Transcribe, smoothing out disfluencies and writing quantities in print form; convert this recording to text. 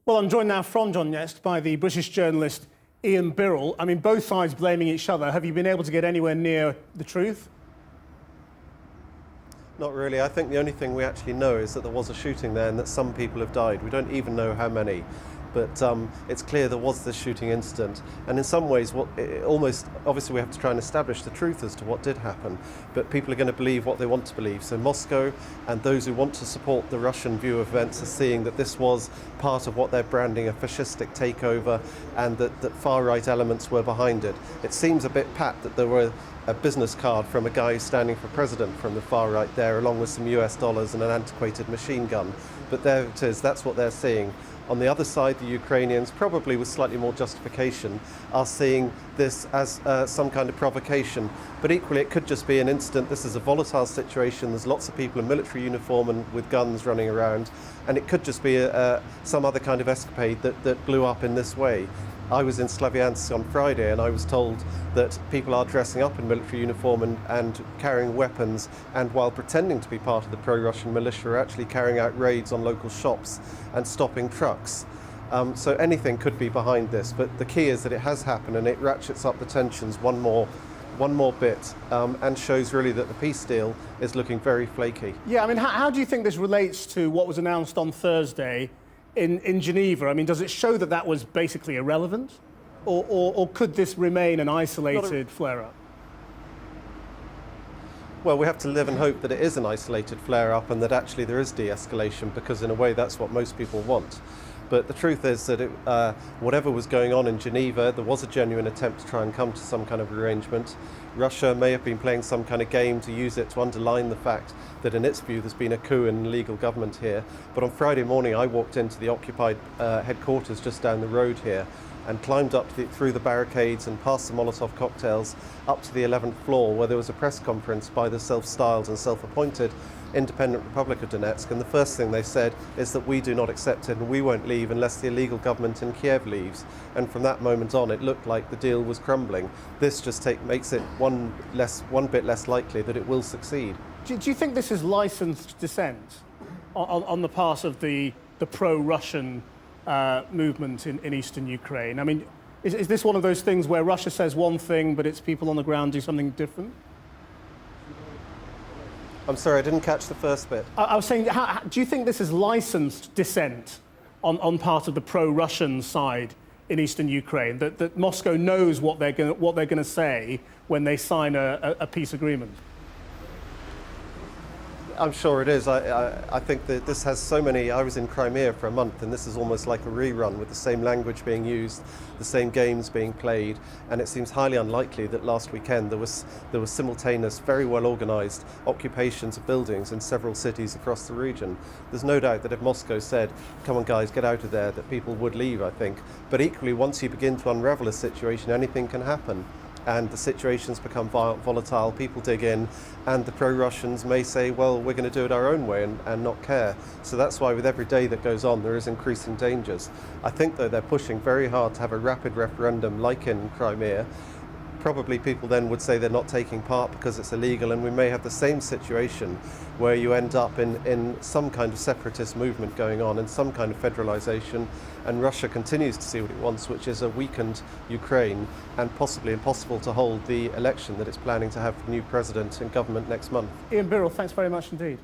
Well, I'm joined now from Donetsk by the British journalist Ian Birrell. I mean, both sides blaming each other. Have you been able to get anywhere near the truth? Not really. I think the only thing we actually know is that there was a shooting there and that some people have died. We don't even know how many. But it's clear there was this shooting incident. And in some ways, obviously we have to try and establish the truth as to what did happen. But people are going to believe what they want to believe. So Moscow and those who want to support the Russian view of events are seeing that this was part of what they're branding a fascistic takeover, and that far-right elements were behind it. It seems a bit pat that there were a business card from a guy standing for president from the far right there, along with some US dollars and an antiquated machine gun. But there it is, that's what they're seeing. On the other side, the Ukrainians, probably with slightly more justification, are seeing this as some kind of provocation. But equally, it could just be an incident. This is a volatile situation. There's lots of people in military uniform and with guns running around. And it could just be some other kind of escapade that blew up in this way. I was in Slavyansk on Friday and I was told that people are dressing up in military uniform and carrying weapons, and while pretending to be part of the pro-Russian militia, are actually carrying out raids on local shops and stopping trucks. So anything could be behind this, but the key is that it has happened and it ratchets up the tensions one more bit, and shows really that the peace deal is looking very flaky. Yeah, I mean, how do you think this relates to what was announced on Thursday in Geneva? I mean, does it show that was basically irrelevant? Or could this remain an isolated flare-up? Well, we have to live and hope that it is an isolated flare-up and that actually there is de-escalation, because in a way that's what most people want. But the truth is that whatever was going on in Geneva, there was a genuine attempt to try and come to some kind of arrangement. Russia may have been playing some kind of game to use it to underline the fact that in its view there's been a coup and illegal government here. But on Friday morning I walked into the occupied headquarters just down the road here and climbed up through the barricades and past the Molotov cocktails up to the 11th floor, where there was a press conference by the self-styled and self-appointed Independent Republic of Donetsk, and the first thing they said is that we do not accept it and we won't leave unless the illegal government in Kiev leaves. And from that moment on it looked like the deal was crumbling. This just makes it one bit less likely that it will succeed. Do you think this is licensed dissent on the part of the pro-Russian movement in eastern Ukraine? I mean, is this one of those things where Russia says one thing but its people on the ground do something different? I'm sorry, I didn't catch the first bit. I was saying, do you think this is licensed dissent on part of the pro-Russian side in eastern Ukraine, that Moscow knows what they're going to say when they sign a peace agreement? I'm sure it is. I think that this has so many. I was in Crimea for a month and this is almost like a rerun, with the same language being used, the same games being played, and it seems highly unlikely that last weekend there was simultaneous, very well organised occupations of buildings in several cities across the region. There's no doubt that if Moscow said, come on guys, get out of there, that people would leave, I think. But equally, once you begin to unravel a situation, anything can happen. And the situations become volatile, people dig in, and the pro-Russians may say, well, we're going to do it our own way and not care. So that's why with every day that goes on, there is increasing dangers. I think, though, they're pushing very hard to have a rapid referendum like in Crimea. Probably people then would say they're not taking part because it's illegal, and we may have the same situation where you end up in some kind of separatist movement going on and some kind of federalization, and Russia continues to see what it wants, which is a weakened Ukraine and possibly impossible to hold the election that it's planning to have for new president and government next month. Ian Birrell, thanks very much indeed.